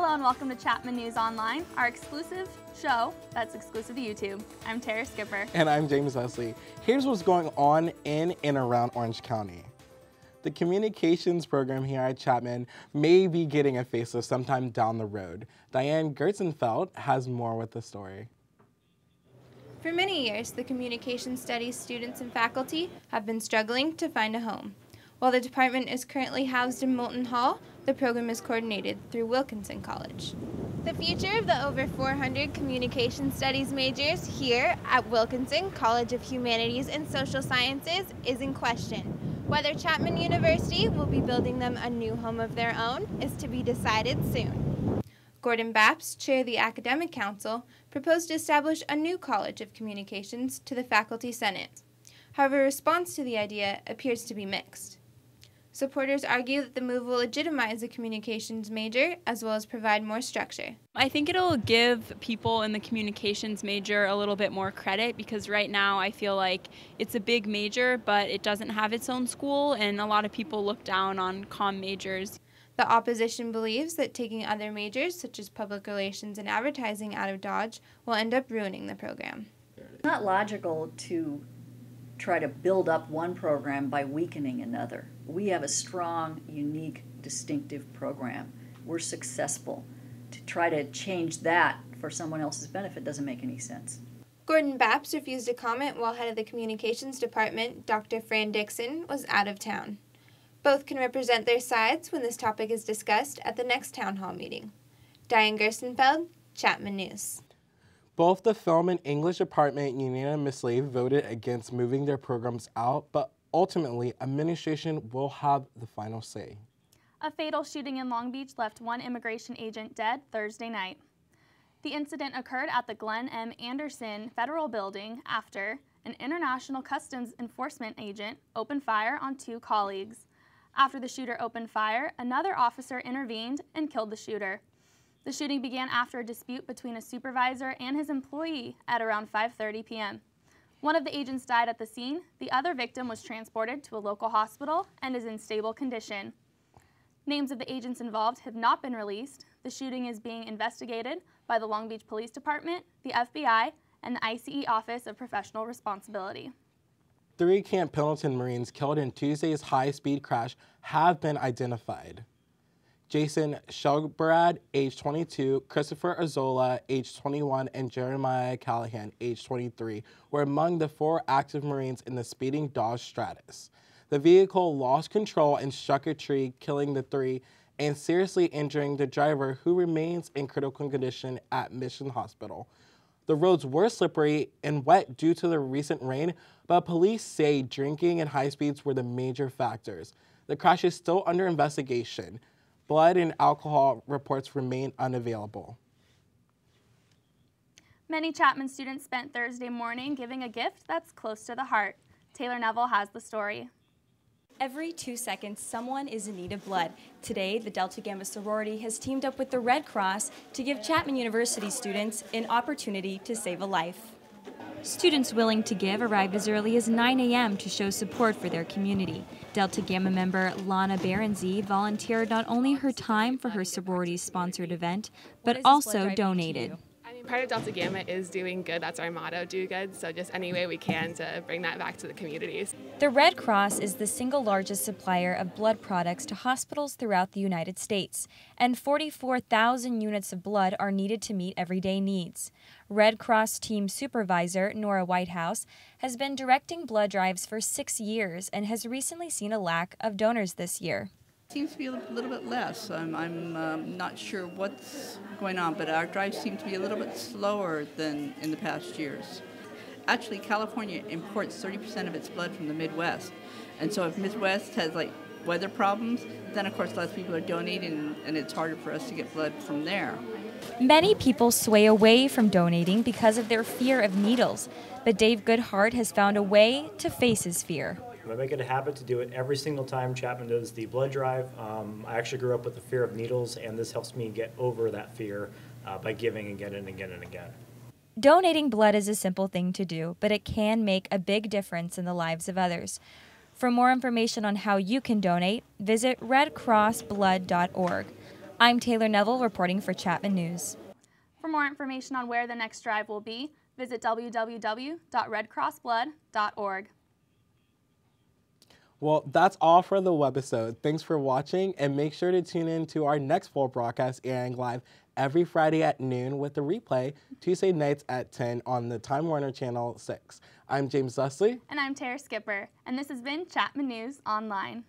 Hello and welcome to Chapman News Online, our exclusive show that's exclusive to YouTube. I'm Tara Skipper. And I'm James Leslie. Here's what's going on in and around Orange County. The communications program here at Chapman may be getting a facelift sometime down the road. Diane Gerstenfeld has more with the story. For many years, the communication studies students and faculty have been struggling to find a home. While the department is currently housed in Moulton Hall, the program is coordinated through Wilkinson College. The future of the over 400 communication studies majors here at Wilkinson College of Humanities and Social Sciences is in question. Whether Chapman University will be building them a new home of their own is to be decided soon. Gordon Baps, chair of the Academic Council, proposed to establish a new College of Communications to the Faculty Senate. However, response to the idea appears to be mixed. Supporters argue that the move will legitimize the communications major as well as provide more structure. I think it'll give people in the communications major a little bit more credit because right now I feel like it's a big major, but it doesn't have its own school, and a lot of people look down on comm majors. The opposition believes that taking other majors, such as public relations and advertising, out of Dodge will end up ruining the program. It's not logical to try to build up one program by weakening another. We have a strong, unique, distinctive program. We're successful. To try to change that for someone else's benefit doesn't make any sense. Gordon Baps refused to comment while head of the communications department, Dr. Fran Dixon, was out of town. Both can represent their sides when this topic is discussed at the next town hall meeting. Diane Gerstenfeld, Chapman News. Both the film and English department unanimously voted against moving their programs out, but ultimately, administration will have the final say. A fatal shooting in Long Beach left one immigration agent dead Thursday night. The incident occurred at the Glenn M. Anderson Federal Building after an International Customs Enforcement agent opened fire on two colleagues. After the shooter opened fire, another officer intervened and killed the shooter. The shooting began after a dispute between a supervisor and his employee at around 5:30 p.m. One of the agents died at the scene. The other victim was transported to a local hospital and is in stable condition. Names of the agents involved have not been released. The shooting is being investigated by the Long Beach Police Department, the FBI, and the I.C.E. Office of Professional Responsibility. 3 Camp Pendleton Marines killed in Tuesday's high-speed crash have been identified. Jason Shelbrad, age 22, Christopher Azola, age 21, and Jeremiah Callahan, age 23, were among the 4 active Marines in the speeding Dodge Stratus. The vehicle lost control and struck a tree, killing the 3 and seriously injuring the driver, who remains in critical condition at Mission Hospital. The roads were slippery and wet due to the recent rain, but police say drinking and high speeds were the major factors. The crash is still under investigation. Blood and alcohol reports remain unavailable. Many Chapman students spent Thursday morning giving a gift that's close to the heart. Taylor Neville has the story. Every 2 seconds, someone is in need of blood. Today, the Delta Gamma sorority has teamed up with the Red Cross to give Chapman University students an opportunity to save a life. Students willing to give arrived as early as 9 a.m. to show support for their community. Delta Gamma member Lana Barendse volunteered not only her time for her sorority's sponsored event, but also donated. Part of Delta Gamma is doing good. That's our motto, do good. So just any way we can to bring that back to the communities. The Red Cross is the single largest supplier of blood products to hospitals throughout the United States, and 44,000 units of blood are needed to meet everyday needs. Red Cross team supervisor Nora Whitehouse has been directing blood drives for 6 years and has recently seen a lack of donors this year. Seems to be a little bit less. I'm not sure what's going on, but our drives seem to be a little bit slower than in the past years. Actually, California imports 30% of its blood from the Midwest, and so if Midwest has weather problems, then of course less people are donating, and it's harder for us to get blood from there. Many people sway away from donating because of their fear of needles, but Dave Goodhart has found a way to face his fear. I make it a habit to do it every single time Chapman does the blood drive. I actually grew up with the fear of needles, and this helps me get over that fear by giving again and again and again. Donating blood is a simple thing to do, but it can make a big difference in the lives of others. For more information on how you can donate, visit redcrossblood.org. I'm Taylor Neville reporting for Chapman News. For more information on where the next drive will be, visit www.redcrossblood.org. Well, that's all for the webisode. Thanks for watching, and make sure to tune in to our next full broadcast airing live every Friday at noon with the replay Tuesday nights at 10 on the Time Warner Channel 6. I'm James Leslie. And I'm Tara Skipper, and this has been Chapman News Online.